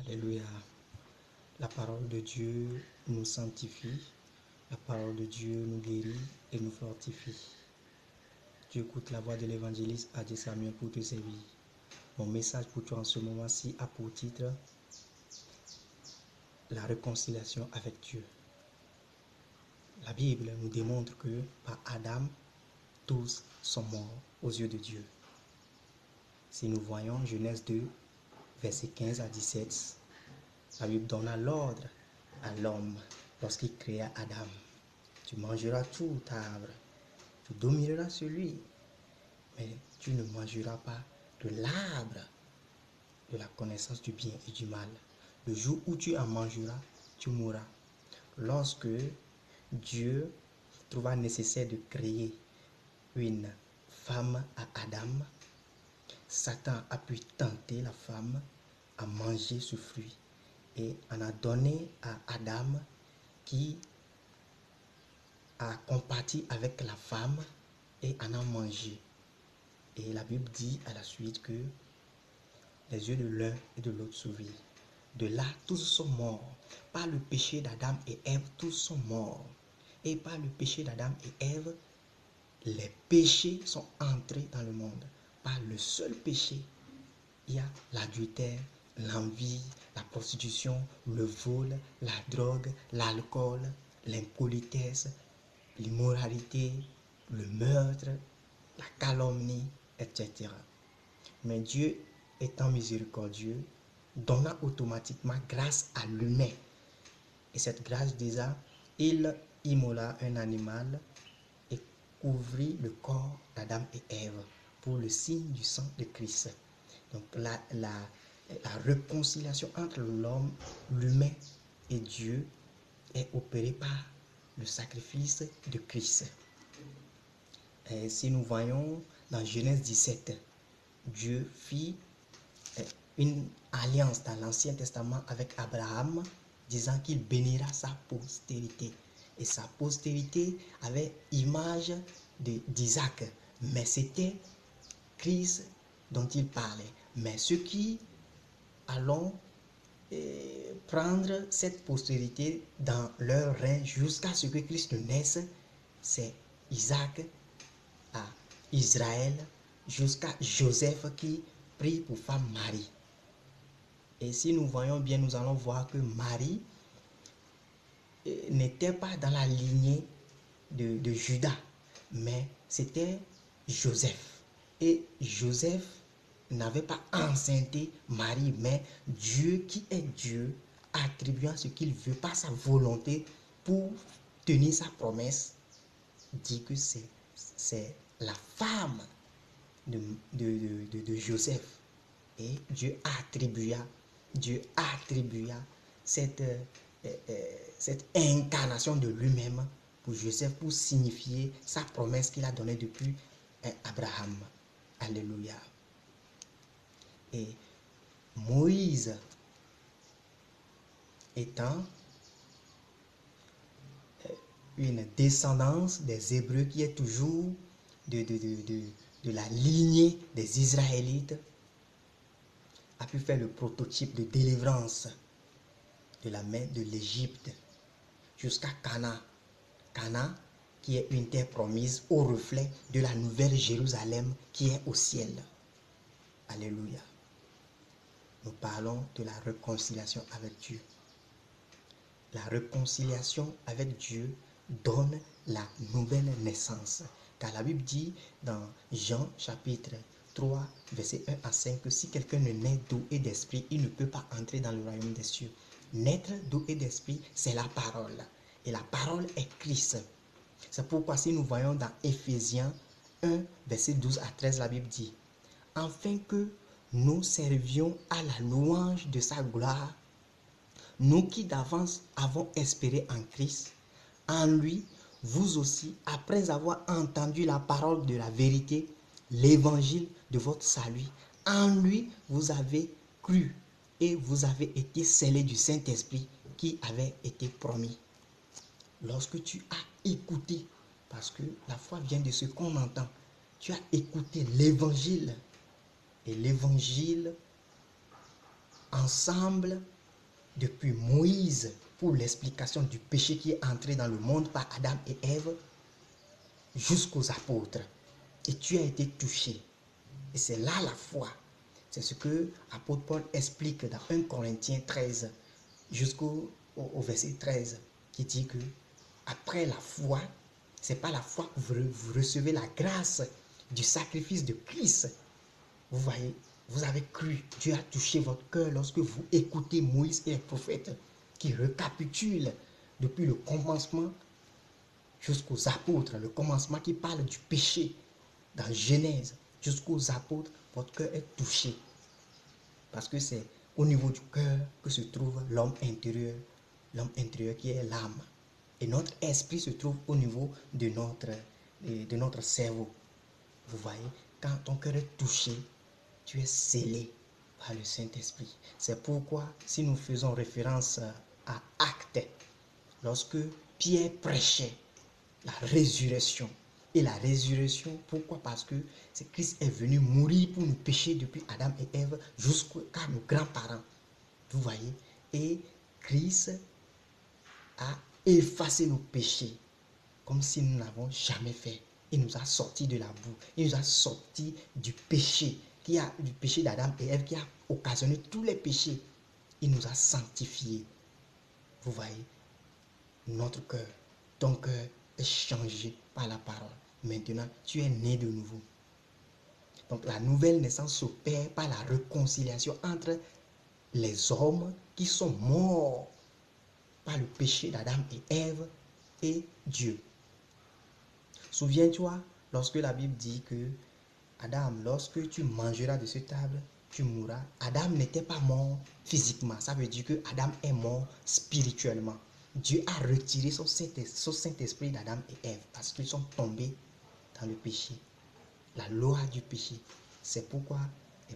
Alléluia. La parole de Dieu nous sanctifie. La parole de Dieu nous guérit et nous fortifie. Tu écoutes la voix de l'évangéliste Adi Samuel pour te servir. Mon message pour toi en ce moment-ci a pour titre la réconciliation avec Dieu. La Bible nous démontre que par Adam, tous sont morts aux yeux de Dieu. Si nous voyons Genèse 2, versets 15 à 17, la Bible donna l'ordre à l'homme lorsqu'il créa Adam. Tu mangeras tout arbre, tu domineras sur lui, mais tu ne mangeras pas de l'arbre de la connaissance du bien et du mal. Le jour où tu en mangeras, tu mourras. Lorsque Dieu trouva nécessaire de créer une femme à Adam, Satan a pu tenter la femme à manger ce fruit et en a donné à Adam qui a compati avec la femme et en a mangé. Et la Bible dit à la suite que les yeux de l'un et de l'autre s'ouvrirent. De là, tous sont morts. Par le péché d'Adam et Ève, tous sont morts. Et par le péché d'Adam et Ève, les péchés sont entrés dans le monde. Par le seul péché, il y a l'adultère, l'envie, la prostitution, le vol, la drogue, l'alcool, l'impolitesse, l'immoralité, le meurtre, la calomnie, etc. Mais Dieu, étant miséricordieux, donna automatiquement grâce à l'humain. Et cette grâce déjà, il immola un animal et couvrit le corps d'Adam et Ève pour le signe du sang de Christ. Donc la réconciliation entre l'homme, l'humain et Dieu est opérée par le sacrifice de Christ. Et si nous voyons dans Genèse 17, Dieu fit une alliance dans l'Ancien Testament avec Abraham, disant qu'il bénira sa postérité. Et sa postérité avait image d'Isaac, mais c'était Christ dont il parlait. Mais ceux qui allons prendre cette postérité dans leur règne jusqu'à ce que Christ ne naisse, c'est Isaac à Israël, jusqu'à Joseph qui prit pour femme Marie. Et si nous voyons bien, nous allons voir que Marie n'était pas dans la lignée de Judas, mais c'était Joseph. Et Joseph n'avait pas enceinté Marie, mais Dieu qui est Dieu, attribuant ce qu'il veut par sa volonté pour tenir sa promesse, dit que c'est la femme de Joseph. Et Dieu attribua cette incarnation de lui-même pour Joseph pour signifier sa promesse qu'il a donnée depuis Abraham. Alléluia. Et Moïse étant une descendance des Hébreux qui est toujours de la lignée des Israélites, a pu faire le prototype de délivrance de la main de l'Égypte jusqu'à Cana. Cana qui est une terre promise au reflet de la nouvelle Jérusalem qui est au ciel. Alléluia. Nous parlons de la réconciliation avec Dieu. La réconciliation avec Dieu donne la nouvelle naissance. Car la Bible dit dans Jean chapitre 3, verset 1 à 5, que si quelqu'un ne naît d'eau et d'esprit, il ne peut pas entrer dans le royaume des cieux. Naître d'eau et d'esprit, c'est la parole. Et la parole est Christ. C'est pourquoi si nous voyons dans Éphésiens 1, verset 12 à 13, la Bible dit « Afin que nous servions à la louange de sa gloire, nous qui d'avance avons espéré en Christ, en lui, vous aussi, après avoir entendu la parole de la vérité, l'évangile de votre salut, en lui, vous avez cru et vous avez été scellés du Saint-Esprit qui avait été promis. » Lorsque tu as écouté, parce que la foi vient de ce qu'on entend, tu as écouté l'évangile, et l'évangile, ensemble, depuis Moïse pour l'explication du péché qui est entré dans le monde par Adam et Ève jusqu'aux apôtres. Et tu as été touché. Et c'est là la foi. C'est ce que l'apôtre Paul explique dans 1 Corinthiens 13 jusqu'au verset 13 qui dit que après la foi, c'est pas la foi que vous recevez la grâce du sacrifice de Christ. Vous voyez, vous avez cru, Dieu a touché votre cœur lorsque vous écoutez Moïse et les prophètes qui récapitulent depuis le commencement jusqu'aux apôtres, le commencement qui parle du péché dans Genèse jusqu'aux apôtres, votre cœur est touché. Parce que c'est au niveau du cœur que se trouve l'homme intérieur qui est l'âme. Et notre esprit se trouve au niveau de notre cerveau. Vous voyez, quand ton cœur est touché, tu es scellé par le Saint-Esprit. C'est pourquoi, si nous faisons référence à Actes, lorsque Pierre prêchait la résurrection, et la résurrection, pourquoi? Parce que Christ est venu mourir pour nous pécher depuis Adam et Ève jusqu'à nos grands-parents. Vous voyez? Et Christ a effacé nos péchés comme si nous n'avons jamais fait. Il nous a sortis de la boue. Il nous a sortis du péché du péché d'Adam et Ève qui a occasionné tous les péchés. Il nous a sanctifiés. Vous voyez? Notre cœur, ton cœur est changé par la parole. Maintenant, tu es né de nouveau. Donc, la nouvelle naissance s'opère par la réconciliation entre les hommes qui sont morts par le péché d'Adam et Ève et Dieu. Souviens-toi, lorsque la Bible dit que Adam, lorsque tu mangeras de cette table, tu mourras. Adam n'était pas mort physiquement. Ça veut dire que Adam est mort spirituellement. Dieu a retiré son Saint-Esprit d'Adam et Ève parce qu'ils sont tombés dans le péché. La loi du péché. C'est pourquoi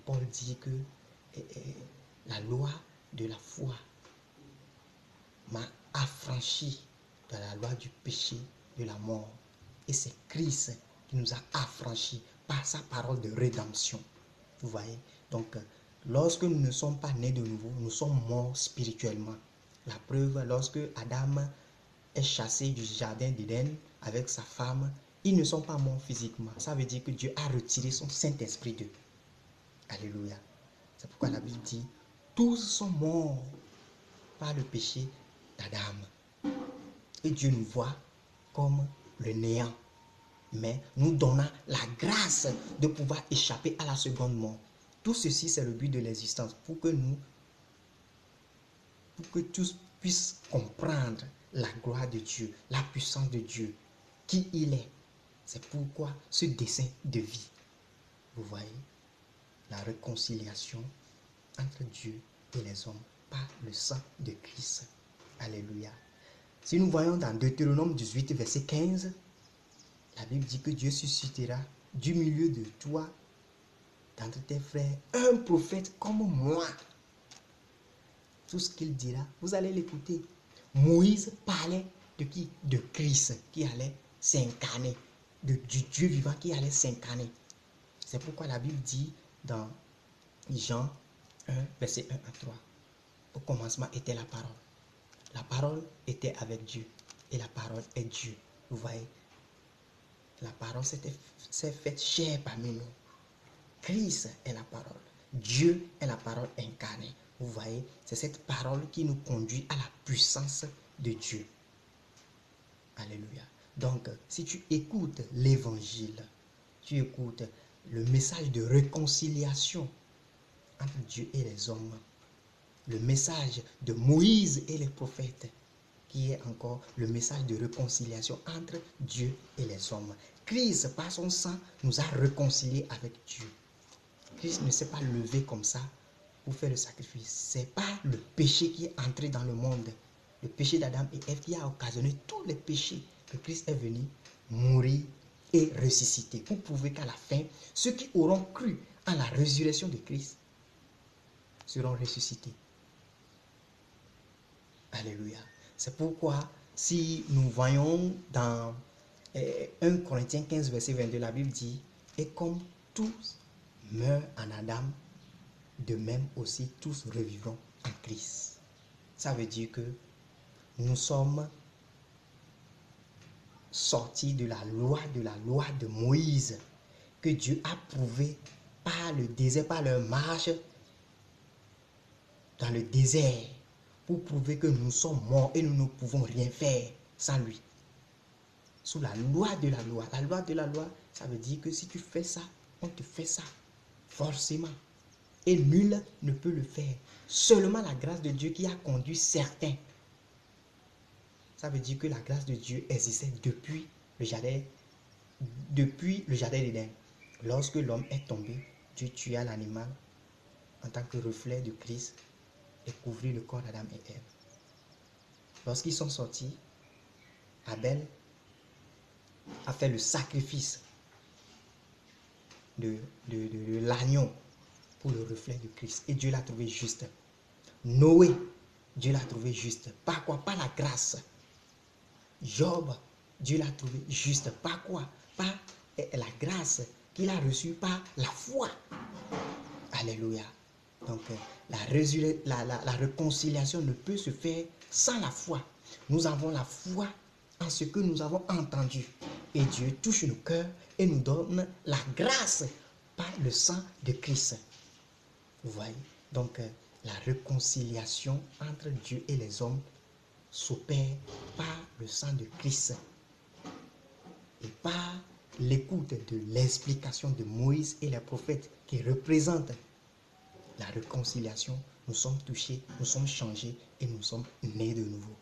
Paul dit que la loi de la foi m'a affranchi de la loi du péché, de la mort. Et c'est Christ qui nous a affranchis par sa parole de rédemption. Vous voyez? Donc, lorsque nous ne sommes pas nés de nouveau, nous sommes morts spirituellement. La preuve, lorsque Adam est chassé du jardin d'Éden avec sa femme, ils ne sont pas morts physiquement. Ça veut dire que Dieu a retiré son Saint-Esprit d'eux. Alléluia. C'est pourquoi la Bible dit, tous sont morts par le péché d'Adam. Et Dieu nous voit comme le néant, mais nous donnant la grâce de pouvoir échapper à la seconde mort. Tout ceci, c'est le but de l'existence, pour que tous puissent comprendre la gloire de Dieu, la puissance de Dieu, qui il est. C'est pourquoi ce dessein de vie, vous voyez, la réconciliation entre Dieu et les hommes par le sang de Christ. Alléluia. Si nous voyons dans Deutéronome 18, verset 15, la Bible dit que Dieu suscitera du milieu de toi, d'entre tes frères, un prophète comme moi. Tout ce qu'il dira, vous allez l'écouter. Moïse parlait de qui? De Christ qui allait s'incarner, du Dieu vivant qui allait s'incarner. C'est pourquoi la Bible dit dans Jean 1, verset 1 à 3, au commencement était la parole. La parole était avec Dieu et la parole est Dieu. Vous voyez, la parole s'est faite chair parmi nous. Christ est la parole. Dieu est la parole incarnée. Vous voyez, c'est cette parole qui nous conduit à la puissance de Dieu. Alléluia. Donc, si tu écoutes l'évangile, tu écoutes le message de réconciliation entre Dieu et les hommes, le message de Moïse et les prophètes, qui est encore le message de réconciliation entre Dieu et les hommes. Christ, par son sang, nous a réconciliés avec Dieu. Christ ne s'est pas levé comme ça pour faire le sacrifice. Ce n'est pas le péché qui est entré dans le monde, le péché d'Adam et Ève qui a occasionné tous les péchés, que Christ est venu mourir et ressusciter pour prouver qu'à la fin, ceux qui auront cru en la résurrection de Christ seront ressuscités. Alléluia. C'est pourquoi, si nous voyons dans 1 Corinthiens 15, verset 22, la Bible dit, et comme tous meurent en Adam, de même aussi tous revivront en Christ. Ça veut dire que nous sommes sortis de la loi de Moïse, que Dieu a prouvé par le désert, par leur marche dans le désert, pour prouver que nous sommes morts et nous ne pouvons rien faire sans lui. Sous la loi de la loi. La loi de la loi, ça veut dire que si tu fais ça, on te fait ça, forcément. Et nul ne peut le faire. Seulement la grâce de Dieu qui a conduit certains. Ça veut dire que la grâce de Dieu existait depuis le jardin d'Éden. Lorsque l'homme est tombé, Dieu tua l'animal en tant que reflet de Christ et couvrit le corps d'Adam et Ève. Lorsqu'ils sont sortis, Abel a fait le sacrifice de l'agneau pour le reflet de Christ. Et Dieu l'a trouvé juste. Noé, Dieu l'a trouvé juste. Par quoi? Par la grâce. Job, Dieu l'a trouvé juste. Par quoi? Par la grâce qu'il a reçue par la foi. Alléluia. Donc, la réconciliation ne peut se faire sans la foi. Nous avons la foi en ce que nous avons entendu. Et Dieu touche nos cœurs et nous donne la grâce par le sang de Christ. Vous voyez? Donc, la réconciliation entre Dieu et les hommes s'opère par le sang de Christ et par l'écoute de l'explication de Moïse et les prophètes qui représentent la réconciliation. Nous sommes touchés, nous sommes changés et nous sommes nés de nouveau.